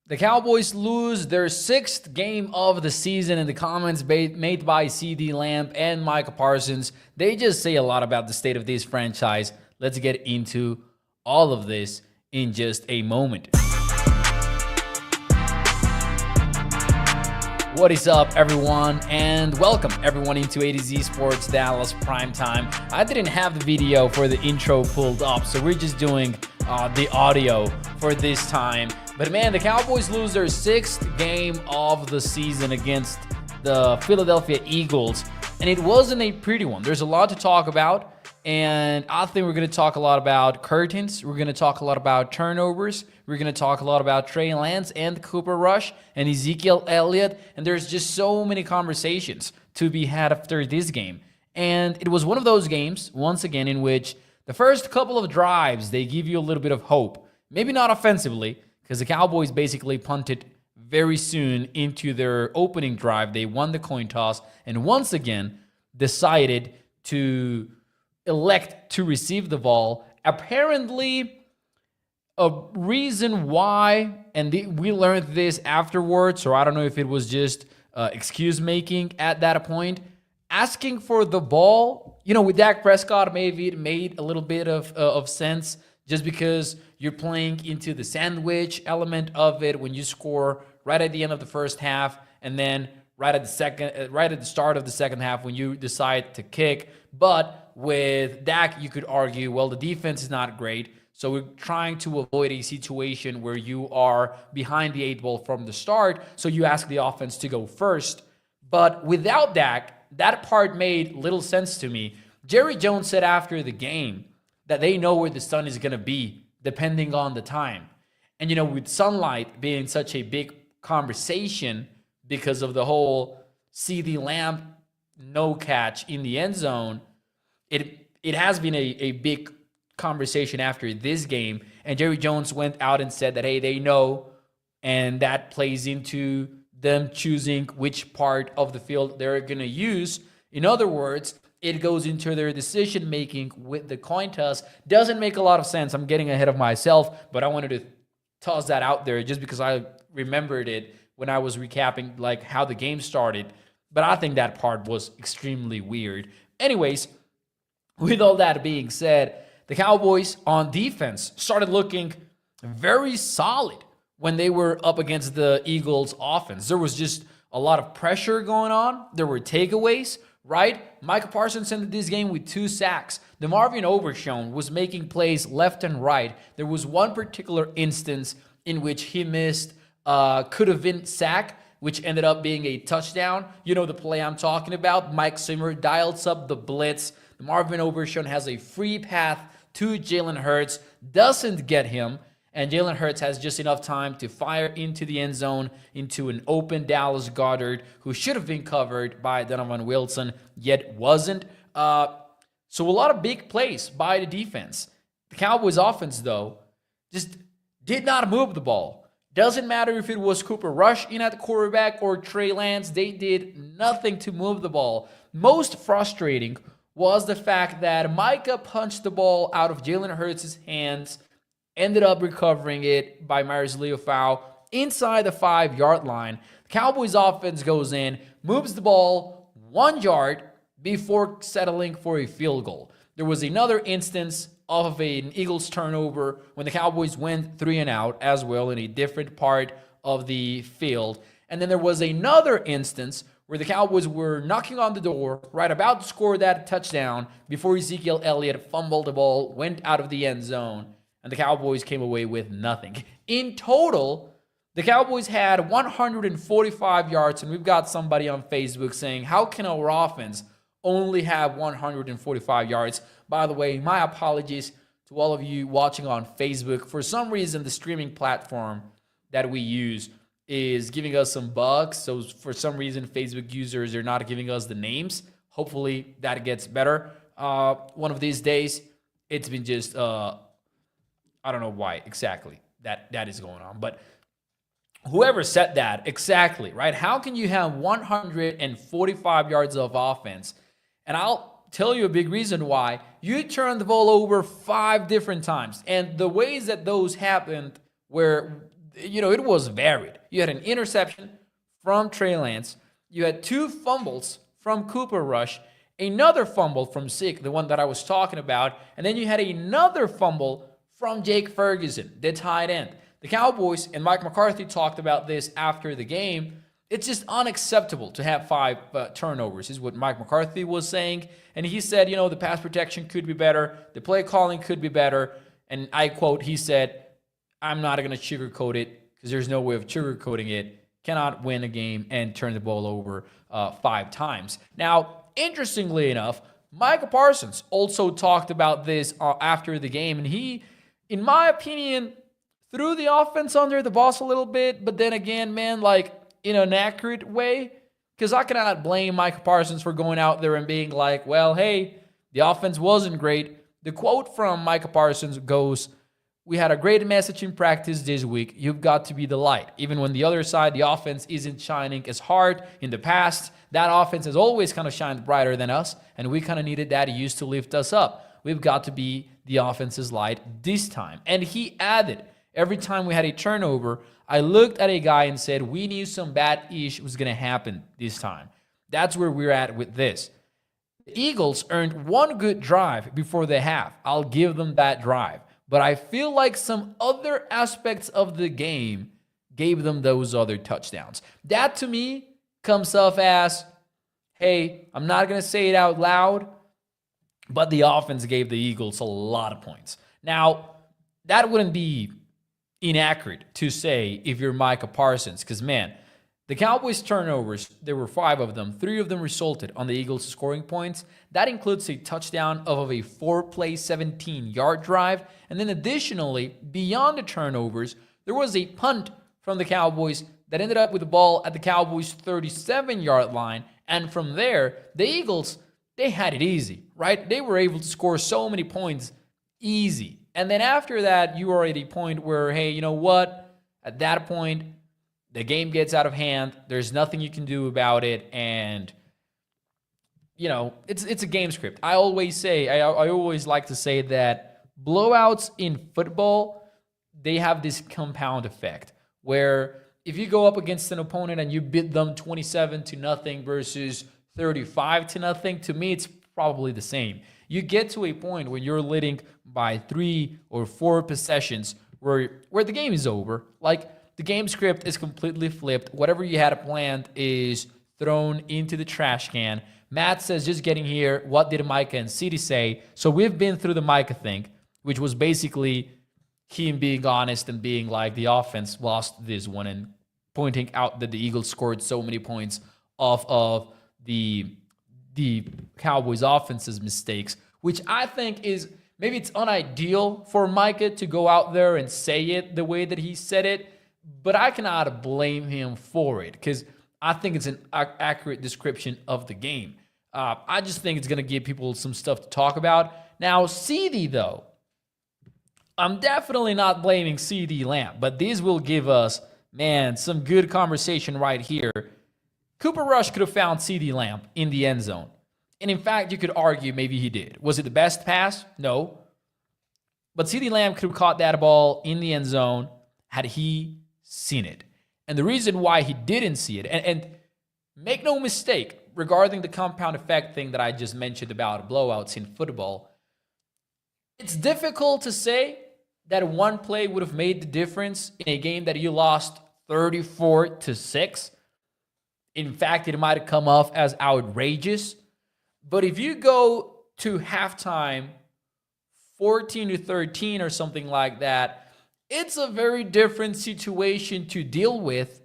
The Cowboys lose their sixth game of the season, and the comments made by CeeDee Lamb and Micah Parsons, they just say a lot about the state of this franchise. Let's get into all of this in just a moment. What is up, everyone, and welcome everyone into A to Z Sports Dallas Primetime. I didn't have the video for the intro pulled up, so we're just doing the audio for this time. But man, the Cowboys lose their sixth game of the season against the Philadelphia Eagles, and it wasn't a pretty one. There's a lot to talk about, and I think we're going to talk a lot about curtains. We're going to talk a lot about turnovers. We're going to talk a lot about Trey Lance and Cooper Rush and Ezekiel Elliott, and there's just so many conversations to be had after this game. And it was one of those games, once again, in which the first couple of drives, they give you a little bit of hope. Maybe not offensively, because the Cowboys basically punted very soon into their opening drive. They won the coin toss and once again decided to elect to receive the ball. Apparently, a reason why, and we learned this afterwards, or I don't know if it was just excuse making at that point, asking for the ball, with Dak Prescott, maybe it made a little bit of sense just because you're playing into the sandwich element of it when you score right at the end of the first half and then right at the start of the second half when you decide to kick. But with Dak, you could argue, well, the defense is not great, so we're trying to avoid a situation where you are behind the eight ball from the start, so you ask the offense to go first. But without Dak, that part made little sense to me. Jerry Jones said after the game that they know where the sun is going to be depending on the time. And, with sunlight being such a big conversation because of the whole CeeDee Lamb no catch in the end zone, it has been a big conversation after this game. And Jerry Jones went out and said that, hey, they know, and that plays into them choosing which part of the field they're going to use. In other words, it goes into their decision-making with the coin toss. Doesn't make a lot of sense. I'm getting ahead of myself, but I wanted to toss that out there just because I remembered it when I was recapping like how the game started. But I think that part was extremely weird. Anyways, with all that being said, the Cowboys on defense started looking very solid when they were up against the Eagles offense. There was just a lot of pressure going on. There were takeaways, right? Micah Parsons ended this game with 2 sacks. DeMarvion Overshown was making plays left and right. There was one particular instance in which he missed could have been sack, which ended up being a touchdown. You know the play I'm talking about. Mike Zimmer dials up the blitz. DeMarvion Overshown has a free path to Jalen Hurts, doesn't get him, and Jalen Hurts has just enough time to fire into the end zone into an open Dallas Goedert who should have been covered by Donovan Wilson, yet wasn't. So a lot of big plays by the defense. The Cowboys offense, though, just did not move the ball. Doesn't matter if it was Cooper Rush in at the quarterback or Trey Lance. They did nothing to move the ball. Most frustrating was the fact that Micah punched the ball out of Jalen Hurts' hands, ended up recovering it by Myers Leofau inside the 5-yard line. The Cowboys offense goes in, moves the ball 1 yard before settling for a field goal. There was another instance of an Eagles turnover when the Cowboys went 3 and out as well in a different part of the field. And then there was another instance where the Cowboys were knocking on the door, right about to score that touchdown before Ezekiel Elliott fumbled the ball, went out of the end zone, and the Cowboys came away with nothing. In total, the Cowboys had 145 yards, and we've got somebody on Facebook saying, how can our offense only have 145 yards? By the way, my apologies to all of you watching on Facebook. For some reason, the streaming platform that we use is giving us some bugs. So for some reason, Facebook users are not giving us the names. Hopefully that gets better one of these days. It's been just, I don't know why exactly that is going on. But whoever said that, exactly, right? How can you have 145 yards of offense? And I'll tell you a big reason why. You turned the ball over 5 different times. And the ways that those happened were it was varied. You had an interception from Trey Lance. You had 2 fumbles from Cooper Rush, another fumble from Zeke, the one that I was talking about, and then you had another fumble from Jake Ferguson, the tight end. The Cowboys, and Mike McCarthy talked about this after the game, it's just unacceptable to have 5 turnovers, is what Mike McCarthy was saying. And he said, the pass protection could be better, the play calling could be better, and I quote, he said, I'm not going to sugarcoat it because there's no way of sugarcoating it. Cannot win a game and turn the ball over 5 times. Now, interestingly enough, Micah Parsons also talked about this after the game, and he, in my opinion, threw the offense under the bus a little bit, but then again, man, in an accurate way, because I cannot blame Micah Parsons for going out there and being like, well, hey, the offense wasn't great. The quote from Micah Parsons goes, we had a great message in practice this week. You've got to be the light. Even when the other side, the offense isn't shining as hard in the past, that offense has always kind of shined brighter than us, and we kind of needed that use to lift us up. We've got to be the offense's light this time. And he added, every time we had a turnover, I looked at a guy and said, we knew some bad-ish was going to happen this time. That's where we're at with this. The Eagles earned 1 good drive before the half. I'll give them that drive. But I feel like some other aspects of the game gave them those other touchdowns. That, to me, comes off as, hey, I'm not going to say it out loud, but the offense gave the Eagles a lot of points. Now, that wouldn't be inaccurate to say if you're Micah Parsons, because, man, the Cowboys' turnovers, there were 5 of them. 3 of them resulted on the Eagles scoring points. That includes a touchdown of a 4-play, 17-yard drive. And then additionally, beyond the turnovers, there was a punt from the Cowboys that ended up with the ball at the Cowboys' 37-yard line. And from there, the Eagles, they had it easy, right? They were able to score so many points easy. And then after that, you are at a point where, hey, you know what? At that point, the game gets out of hand. There's nothing you can do about it. And, it's a game script. I always say, I always like to say that blowouts in football, they have this compound effect where if you go up against an opponent and you beat them 27-0 versus 35-0, to me, it's probably the same. You get to a point when you're leading by 3 or 4 possessions where the game is over. The game script is completely flipped. Whatever you had planned is thrown into the trash can. Matt says, just getting here, what did Micah and CeeDee say? So we've been through the Micah thing, which was basically him being honest and being like, the offense lost this one, and pointing out that the Eagles scored so many points off of the Cowboys' offense's mistakes, which I think is, maybe it's unideal for Micah to go out there and say it the way that he said it, but I cannot blame him for it because I think it's an accurate description of the game. I just think it's going to give people some stuff to talk about. Now, CeeDee, though, I'm definitely not blaming CeeDee Lamb, but these will give us, man, some good conversation right here. Cooper Rush could have found CeeDee Lamb in the end zone. And in fact, you could argue maybe he did. Was it the best pass? No. But CeeDee Lamb could have caught that ball in the end zone had he seen it. And the reason why he didn't see it, and make no mistake regarding the compound effect thing that I just mentioned about blowouts in football, it's difficult to say that one play would have made the difference in a game that you lost 34-6. In fact, it might have come off as outrageous. But if you go to halftime 14-13 or something like that, it's a very different situation to deal with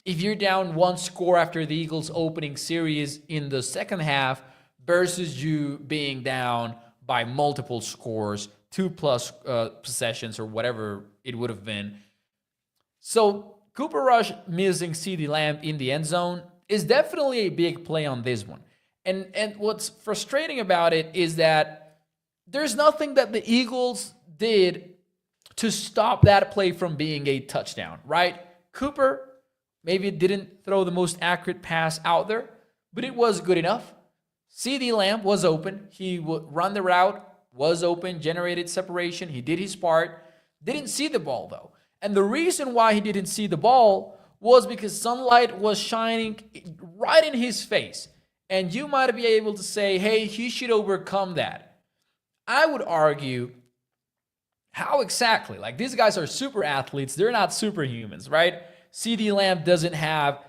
if you're down 1 score after the Eagles' opening series in the second half versus you being down by multiple scores, 2+ possessions or whatever it would have been. So Cooper Rush missing CeeDee Lamb in the end zone is definitely a big play on this one. And what's frustrating about it is that there's nothing that the Eagles did to stop that play from being a touchdown, right? Cooper maybe didn't throw the most accurate pass out there, but it was good enough. CeeDee Lamb was open. He would run the route, was open, generated separation. He did his part. Didn't see the ball, though. And the reason why he didn't see the ball was because sunlight was shining right in his face. And you might be able to say, hey, he should overcome that. I would argue, how exactly? Like, these guys are super athletes. They're not superhumans, right? CeeDee Lamb doesn't have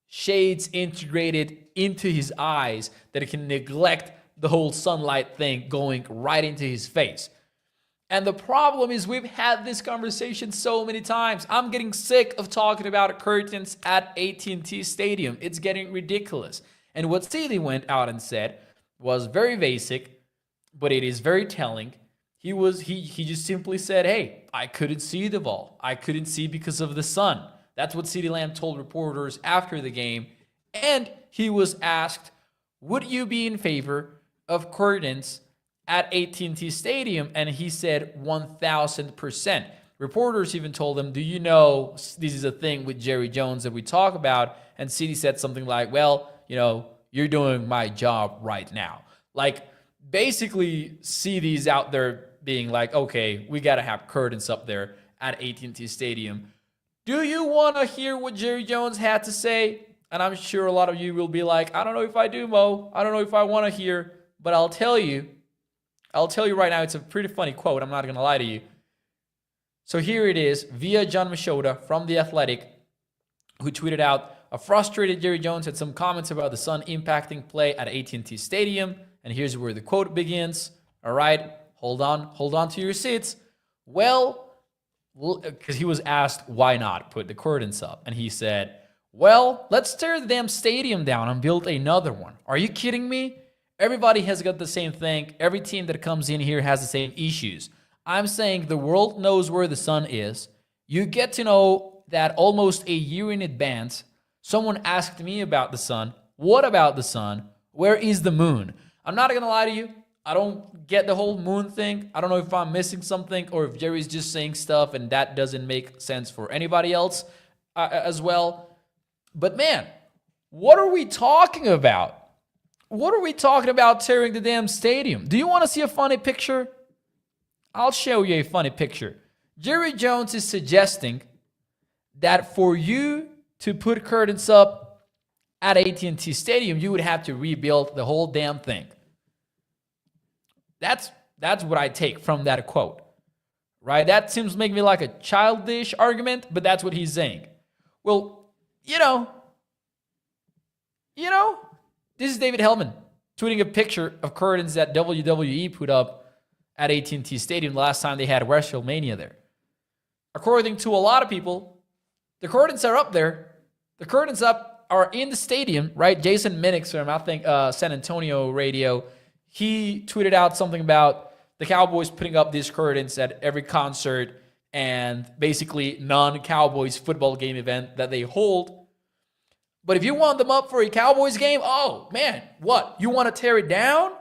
shades integrated into his eyes that it can neglect the whole sunlight thing going right into his face. And the problem is, we've had this conversation so many times. I'm getting sick of talking about curtains at AT&T Stadium. It's getting ridiculous. And what CeeDee went out and said was very basic, but it is very telling. He just simply said, hey, I couldn't see the ball. I couldn't see because of the sun. That's what CeeDee Lamb told reporters after the game. And he was asked, would you be in favor of curtains at AT&T Stadium? And he said 1,000%. Reporters even told him, do you know this is a thing with Jerry Jones that we talk about? And CeeDee said something like, well, you're doing my job right now. Like, basically, CeeDee's out there being like, okay, we got to have curtains up there at AT&T Stadium. Do you want to hear what Jerry Jones had to say? And I'm sure a lot of you will be like, I don't know if I do, Mo. I don't know if I want to hear, but I'll tell you right now, it's a pretty funny quote. I'm not going to lie to you. So here it is via John Machota from The Athletic, who tweeted out, a frustrated Jerry Jones had some comments about the sun impacting play at AT&T Stadium. And here's where the quote begins. All right, hold on to your seats. Well, because he was asked why not put the curtains up. And he said, well, let's tear the damn stadium down and build another one. Are you kidding me? Everybody has got the same thing. Every team that comes in here has the same issues. I'm saying the world knows where the sun is. You get to know that almost a year in advance. Someone asked me about the sun. What about the sun? Where is the moon? I'm not going to lie to you. I don't get the whole moon thing. I don't know if I'm missing something or if Jerry's just saying stuff and that doesn't make sense for anybody else as well. But man, what are we talking about? What are we talking about tearing the damn stadium? Do you want to see a funny picture? I'll show you a funny picture. Jerry Jones is suggesting that for you to put curtains up at AT&T Stadium, you would have to rebuild the whole damn thing. That's what I take from that quote, right? That seems to make me like a childish argument, but that's what he's saying. Well, this is David Hellman tweeting a picture of curtains that WWE put up at AT&T Stadium the last time they had WrestleMania there. According to a lot of people, the curtains are up there. The curtains are in the stadium, right? Jason Minnick from, I think, San Antonio radio, he tweeted out something about the Cowboys putting up these curtains at every concert and basically non-Cowboys football game event that they hold. But if you want them up for a Cowboys game, oh, man, what? You want to tear it down?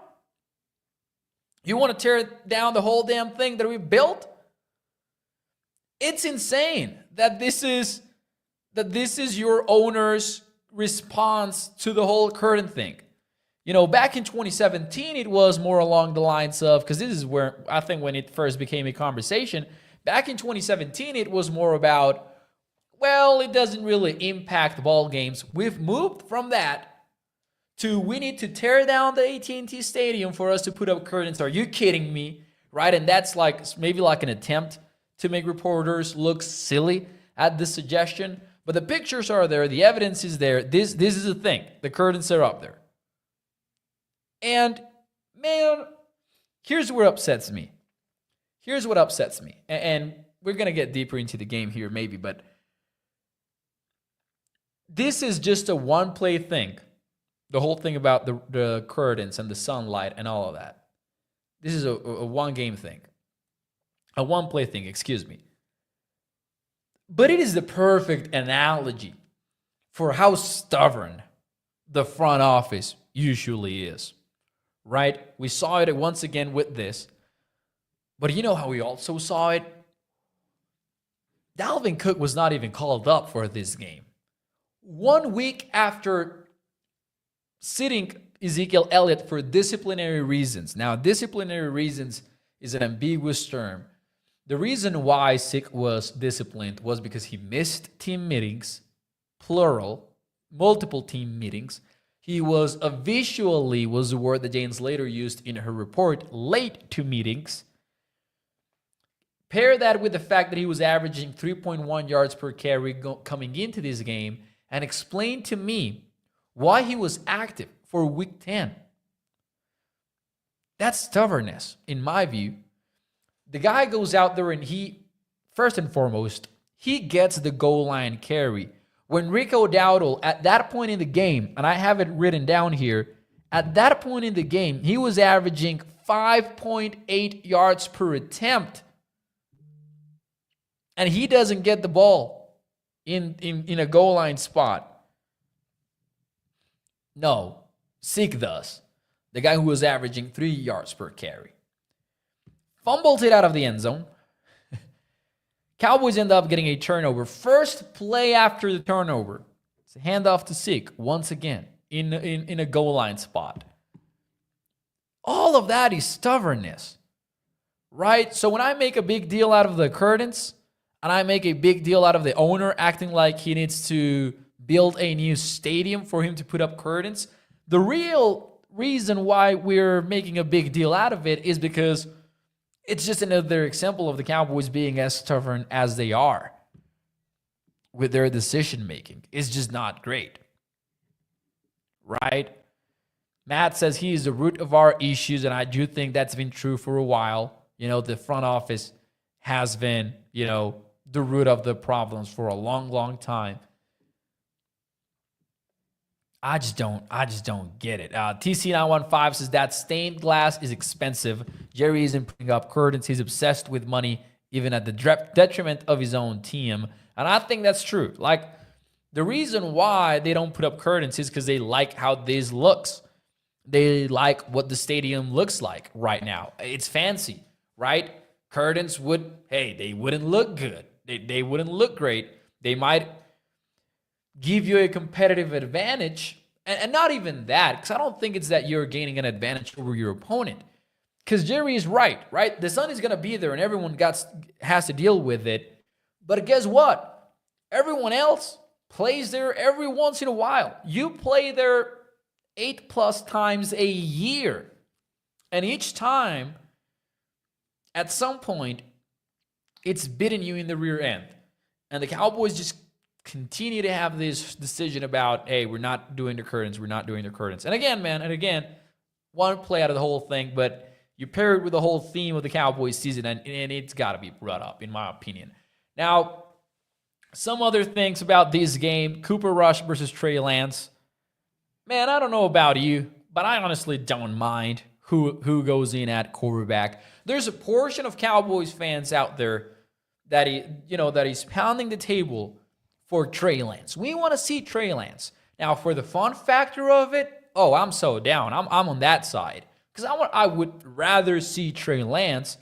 You want to tear down the whole damn thing that we built? It's insane that this is your owner's response to the whole curtain thing. Back in 2017, it was more along the lines of, because this is where I think when it first became a conversation, back in 2017, it was more about, well, it doesn't really impact ball games. We've moved from that to we need to tear down the AT&T Stadium for us to put up curtains. Are you kidding me? Right? And that's maybe like an attempt to make reporters look silly at this suggestion. But the pictures are there. The evidence is there. This is a thing. The curtains are up there. And, man, here's what upsets me. Here's what upsets me. And we're going to get deeper into the game here maybe, but this is just a one-play thing. The whole thing about the curtains and the sunlight and all of that. This is a one-game thing. A one-play thing, excuse me. But it is the perfect analogy for how stubborn the front office usually is, right? We saw it once again with this. But you know how we also saw it? Dalvin Cook was not even called up for this game. 1 week after sitting Ezekiel Elliott for disciplinary reasons. Now, disciplinary reasons is an ambiguous term. The reason why Zeke was disciplined was because he missed team meetings, plural, multiple team meetings. He was visually, was the word that Jane Slater used in her report, late to meetings. Pair that with the fact that he was averaging 3.1 yards per carry coming into this game, and explain to me why he was active for week 10. That's stubbornness, in my view. The guy goes out there and he, first and foremost, he gets the goal line carry. When Rico Dowdle, at that point in the game, and I have it written down here, at that point in the game, he was averaging 5.8 yards per attempt. And he doesn't get the ball in a goal line spot. No, Zeke does. The guy who was averaging 3 yards per carry. Fumbles it out of the end zone. Cowboys end up getting a turnover. First play after the turnover. It's a handoff to Zeke once again in a goal line spot. All of that is stubbornness, right? So when I make a big deal out of the curtains, and I make a big deal out of the owner acting like he needs to build a new stadium for him to put up curtains, the real reason why we're making a big deal out of it is because it's just another example of the Cowboys being as stubborn as they are with their decision making. It's just not great, right? Matt says he is the root of our issues, and I do think that's been true for a while. You know, the front office has been, you know, the root of the problems for a long, long time. I just don't get it. TC915 says that stained glass is expensive. Jerry isn't putting up curtains. He's obsessed with money, even at the detriment of his own team. And I think that's true. Like, the reason why they don't put up curtains is because they like how this looks. They like what the stadium looks like right now. It's fancy, right? Curtains they wouldn't look good. They wouldn't look great. They might give you a competitive advantage. And not even that, because I don't think it's that you're gaining an advantage over your opponent. Because Jerry is right? The sun is going to be there and everyone has to deal with it. But guess what? Everyone else plays there every once in a while. You play there 8+ times a year. And each time, at some point, it's bitten you in the rear end. And the Cowboys just continue to have this decision about, hey, we're not doing the curtains. And again, one play out of the whole thing, but you pair it with the whole theme of the Cowboys season, and it's got to be brought up, in my opinion. Now, some other things about this game. Cooper Rush versus Trey Lance. Man, I don't know about you, but I honestly don't mind who goes in at quarterback. There's a portion of Cowboys fans out there that he's pounding the table for Trey Lance. We want to see Trey Lance. Now, for the fun factor of it, I'm so down. I'm on that side. Because I would rather see Trey Lance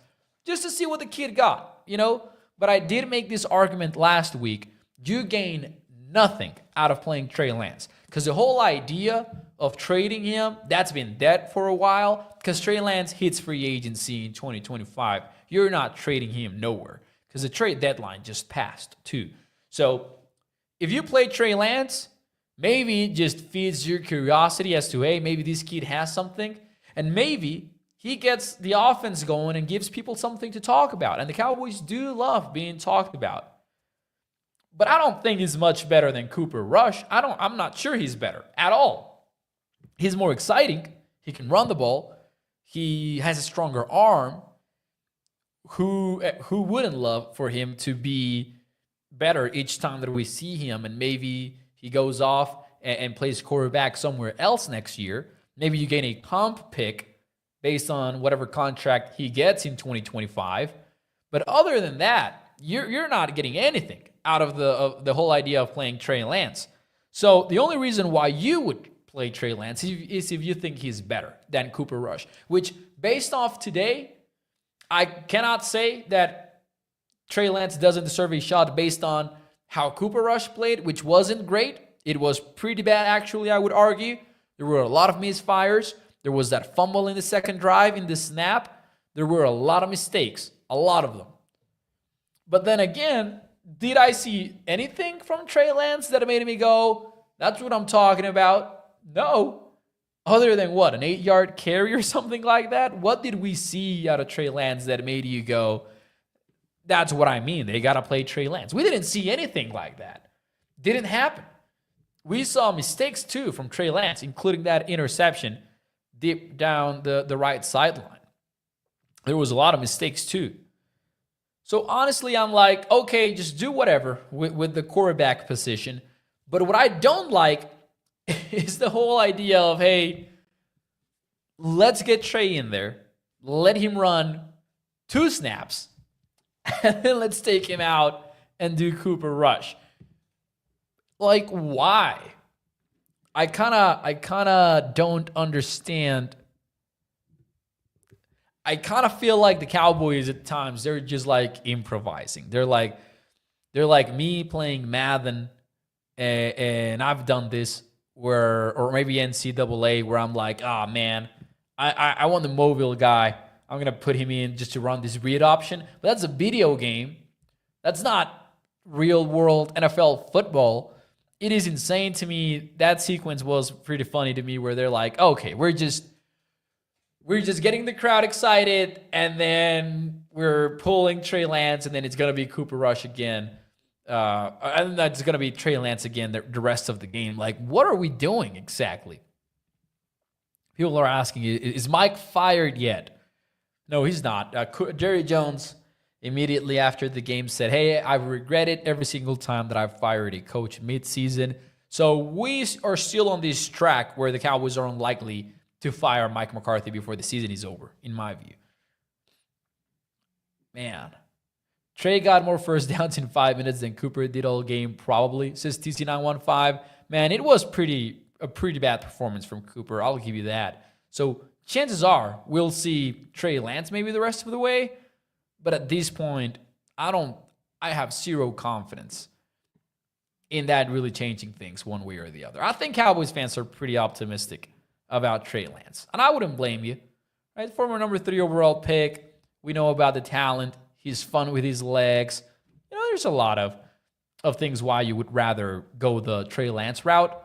just to see what the kid got, But I did make this argument last week. You gain nothing out of playing Trey Lance. Because the whole idea of trading him, that's been dead for a while. Because Trey Lance hits free agency in 2025. You're not trading him nowhere. Because the trade deadline just passed, too. So, if you play Trey Lance, maybe it just feeds your curiosity as to, hey, maybe this kid has something. And maybe he gets the offense going and gives people something to talk about. And the Cowboys do love being talked about. But I don't think he's much better than Cooper Rush. I'm not sure he's better at all. He's more exciting. He can run the ball. He has a stronger arm. Who wouldn't love for him to be better each time that we see him, and maybe he goes off and plays quarterback somewhere else next year. Maybe you gain a comp pick based on whatever contract he gets in 2025. But other than that, you're not getting anything out of the whole idea of playing Trey Lance. So the only reason why you would play Trey Lance is if you think he's better than Cooper Rush, which based off today, I cannot say that Trey Lance doesn't deserve a shot based on how Cooper Rush played, which wasn't great. It was pretty bad, actually, I would argue. There were a lot of misfires. There was that fumble in the second drive in the snap. There were a lot of mistakes, a lot of them. But then again, did I see anything from Trey Lance that made me go, that's what I'm talking about? No. Other than what, an 8-yard carry or something like that? What did we see out of Trey Lance that made you go, that's what I mean, they got to play Trey Lance? We didn't see anything like that. Didn't happen. We saw mistakes too from Trey Lance, including that interception deep down the right sideline. There was a lot of mistakes too. So honestly, I'm like, okay, just do whatever with the quarterback position. But what I don't like is the whole idea of, hey, let's get Trey in there, let him run 2 snaps, and then let's take him out and do Cooper Rush. Like, why? I kind of don't understand. I kind of feel like the Cowboys at times, they're just like improvising. They're like me playing Madden, and I've done this or maybe NCAA, where I'm like, oh man, I want the mobile guy. I'm going to put him in just to run this read option. But that's a video game. That's not real world NFL football. It is insane to me. That sequence was pretty funny to me, where they're like, okay, we're just getting the crowd excited, and then we're pulling Trey Lance, and then it's going to be Cooper Rush again. And that's going to be Trey Lance again the rest of the game. Like, what are we doing exactly? People are asking, is Mike fired yet? No, he's not. Jerry Jones, immediately after the game, said, hey, I regret it every single time that I've fired a coach mid-season. So we are still on this track where the Cowboys are unlikely to fire Mike McCarthy before the season is over, in my view. Man. Trey got more first downs in 5 minutes than Cooper did all game, probably, says TC915. Man, it was a pretty bad performance from Cooper. I'll give you that. So chances are we'll see Trey Lance maybe the rest of the way. But at this point, I have zero confidence in that really changing things one way or the other. I think Cowboys fans are pretty optimistic about Trey Lance. And I wouldn't blame you. Right? Former number 3 overall pick. We know about the talent. He's fun with his legs. There's a lot of things why you would rather go the Trey Lance route.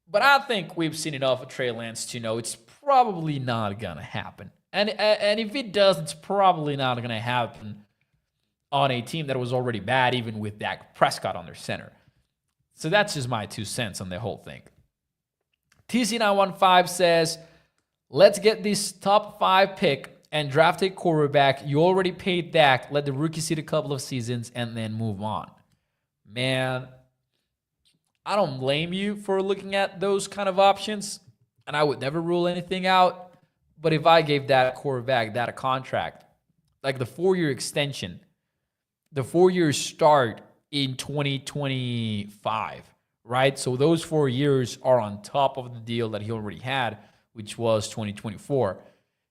But I think we've seen enough of Trey Lance to know it's probably not going to happen. And if it does, it's probably not going to happen on a team that was already bad, even with Dak Prescott on their center. So that's just my 2 cents on the whole thing. TC915 says, let's get this top 5 pick and draft a quarterback. You already paid Dak. Let the rookie sit a couple of seasons and then move on. Man, I don't blame you for looking at those kind of options, and I would never rule anything out. But if I gave that quarterback that a contract, like the 4-year extension, the 4-year start in 2025, right? So those 4 years are on top of the deal that he already had, which was 2024.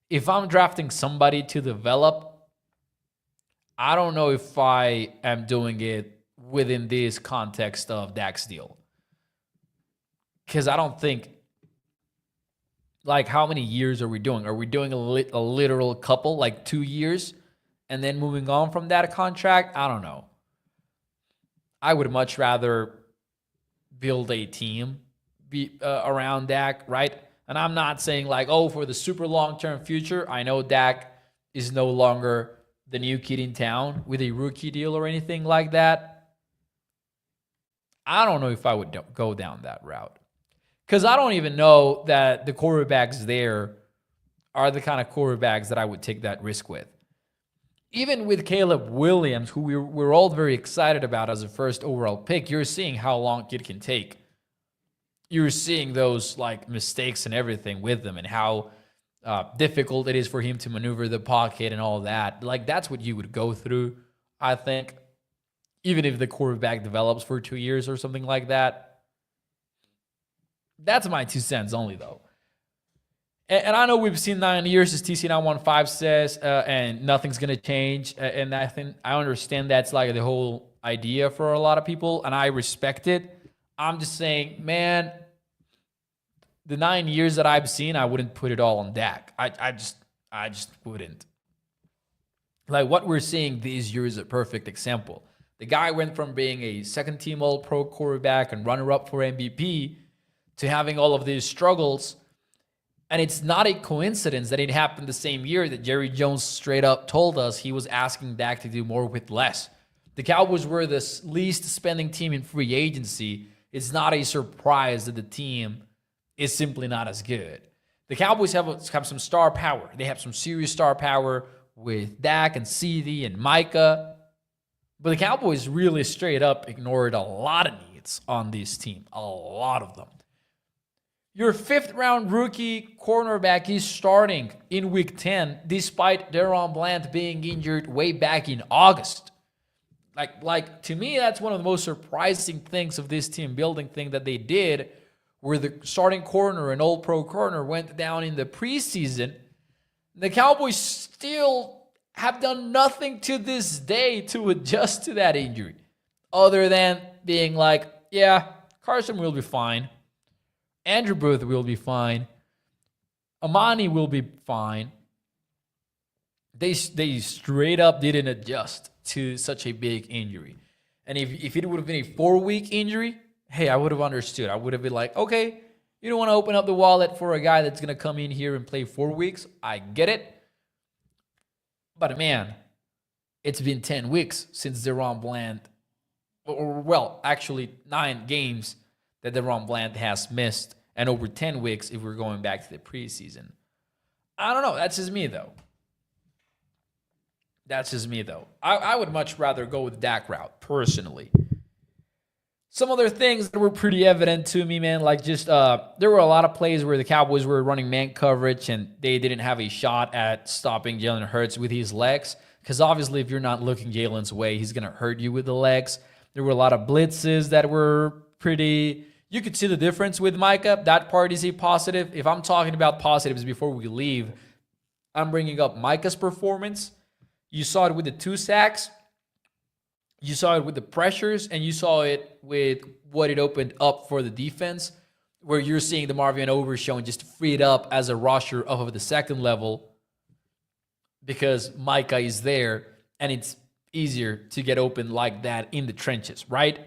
If I'm drafting somebody to develop, I don't know if I am doing it within this context of Dak's deal. Because I don't think, like, how many years are we doing? Are we doing a literal couple, like 2 years, and then moving on from that contract? I don't know. I would much rather build a team around Dak, right? And I'm not saying like, oh, for the super long-term future, I know Dak is no longer the new kid in town with a rookie deal or anything like that. I don't know if I would go down that route. Because I don't even know that the quarterbacks there are the kind of quarterbacks that I would take that risk with. Even with Caleb Williams, who we're all very excited about as a first overall pick, you're seeing how long it can take. You're seeing those like mistakes and everything with them, and how difficult it is for him to maneuver the pocket and all that. Like, that's what you would go through, I think, even if the quarterback develops for 2 years or something like that. That's my 2 cents only, though. And I know we've seen 9 years, as TC915 says, and nothing's going to change. And I understand that's like the whole idea for a lot of people, and I respect it. I'm just saying, man, the 9 years that I've seen, I wouldn't put it all on Dak. I just wouldn't. Like what we're seeing this year is a perfect example. The guy went from being a second team All Pro quarterback and runner up for MVP to having all of these struggles. And it's not a coincidence that it happened the same year that Jerry Jones straight up told us he was asking Dak to do more with less. The Cowboys were the least spending team in free agency. It's not a surprise that the team is simply not as good. The Cowboys have some star power. They have some serious star power with Dak and CeeDee and Micah. But the Cowboys really straight up ignored a lot of needs on this team. A lot of them. Your 5th round rookie cornerback is starting in week 10 despite DaRon Bland being injured way back in August. Like to me, that's one of the most surprising things of this team building thing that they did, where the starting corner and All-Pro corner went down in the preseason. The Cowboys still have done nothing to this day to adjust to that injury, other than being like, yeah, Carson will be fine. Andrew Booth will be fine. Amani will be fine. They straight up didn't adjust to such a big injury. And if it would have been a 4-week injury, hey, I would have understood. I would have been like, okay, you don't want to open up the wallet for a guy that's going to come in here and play 4 weeks. I get it. But man, it's been 10 weeks since DaRon Bland, or well, actually 9 games that DaRon Bland has missed, and over 10 weeks if we're going back to the preseason. I don't know. That's just me, though. I would much rather go with Dak route, personally. Some other things that were pretty evident to me, man, like just there were a lot of plays where the Cowboys were running man coverage and they didn't have a shot at stopping Jalen Hurts with his legs. Because obviously, if you're not looking Jalen's way, he's going to hurt you with the legs. There were a lot of blitzes that were pretty... You could see the difference with Micah. That part is a positive. If I'm talking about positives before we leave, I'm bringing up Micah's performance. You saw it with the 2 sacks. You saw it with the pressures, and you saw it with what it opened up for the defense, where you're seeing the Marvin Overshown just freed up as a rusher off of the second level because Micah is there, and it's easier to get open like that in the trenches, right?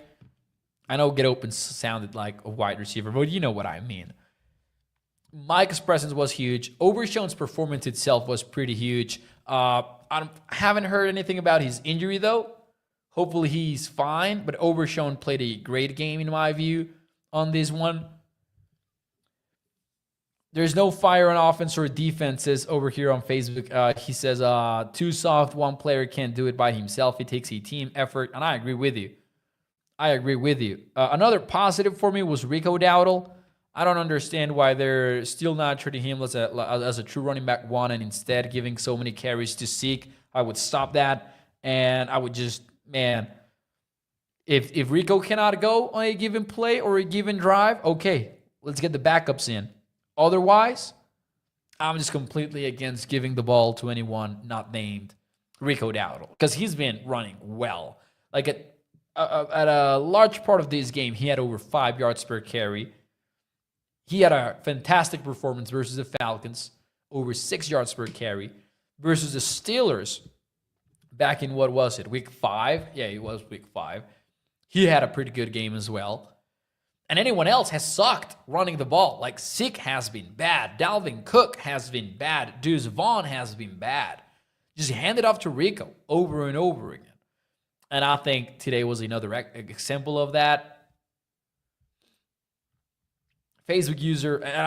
I know get open sounded like a wide receiver, but you know what I mean. Micah's presence was huge. Overshown's performance itself was pretty huge. I haven't heard anything about his injury, though. Hopefully he's fine, but Overshown played a great game in my view on this one. There's no fire on offense or defenses over here on Facebook. He says, too soft, one player can't do it by himself. It takes a team effort, and I agree with you. Another positive for me was Rico Dowdle. I don't understand why they're still not treating him as a true running back 1 and instead giving so many carries to Zeke. I would stop that, and I would just... Man, if Rico cannot go on a given play or a given drive, okay, let's get the backups in. Otherwise, I'm just completely against giving the ball to anyone not named Rico Dowdle because he's been running well. Like at a large part of this game, he had over 5 yards per carry. He had a fantastic performance versus the Falcons, over 6 yards per carry, versus the Steelers. Back in, what was it, week 5? Yeah, it was week 5. He had a pretty good game as well. And anyone else has sucked running the ball. Like, Zeke has been bad. Dalvin Cook has been bad. Deuce Vaughn has been bad. Just hand it off to Rico over and over again. And I think today was another example of that. Facebook user, and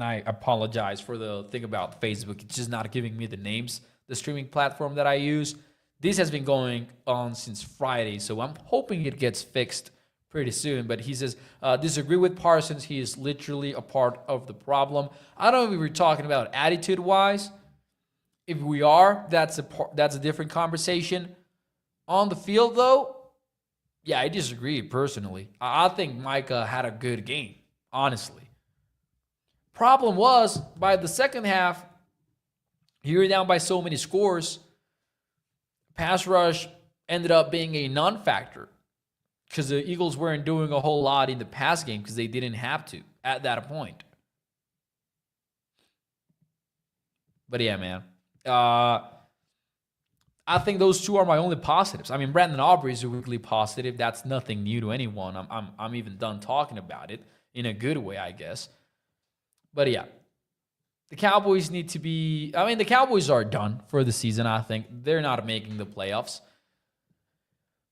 I apologize for the thing about Facebook. It's just not giving me the names. The streaming platform that I use. This has been going on since Friday, so I'm hoping it gets fixed pretty soon. But he says, disagree with Parsons. He is literally a part of the problem. I don't know if we were talking about attitude-wise. If we are, that's a different conversation. On the field, though, yeah, I disagree personally. I think Micah had a good game, honestly. Problem was, by the second half, you were down by so many scores, pass rush ended up being a non-factor because the Eagles weren't doing a whole lot in the pass game because they didn't have to at that point. But yeah, man. I think those two are my only positives. I mean, Brandon Aubrey is a weekly positive. That's nothing new to anyone. I'm even done talking about it in a good way, I guess. But yeah, the Cowboys need to be. I mean, the Cowboys are done for the season. I think they're not making the playoffs.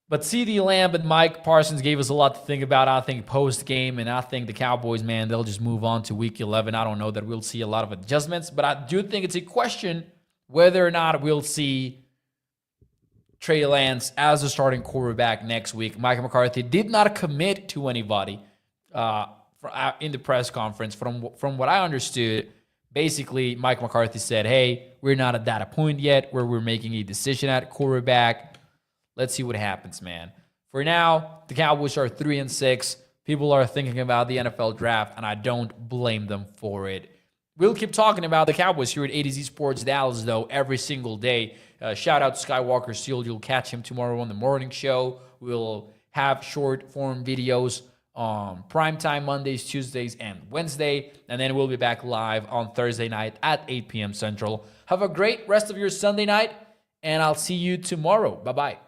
But CeeDee Lamb and Micah Parsons gave us a lot to think about, I think, post-game. And I think the Cowboys, man, they'll just move on to Week 11. I don't know that we'll see a lot of adjustments. But I do think it's a question whether or not we'll see Trey Lance as a starting quarterback next week. Micah McCarthy did not commit to anybody in the press conference. From what I understood, basically, Mike McCarthy said, hey, we're not at that point yet where we're making a decision at quarterback. Let's see what happens, man. For now, the Cowboys are 3-6. People are thinking about the NFL draft, and I don't blame them for it. We'll keep talking about the Cowboys here at A to Z Sports Dallas, though, every single day. Shout out to Skywalker Steel. You'll catch him tomorrow on the morning show. We'll have short-form videos on primetime Mondays, Tuesdays, and Wednesday. And then we'll be back live on Thursday night at 8 p.m. Central. Have a great rest of your Sunday night, and I'll see you tomorrow. Bye-bye.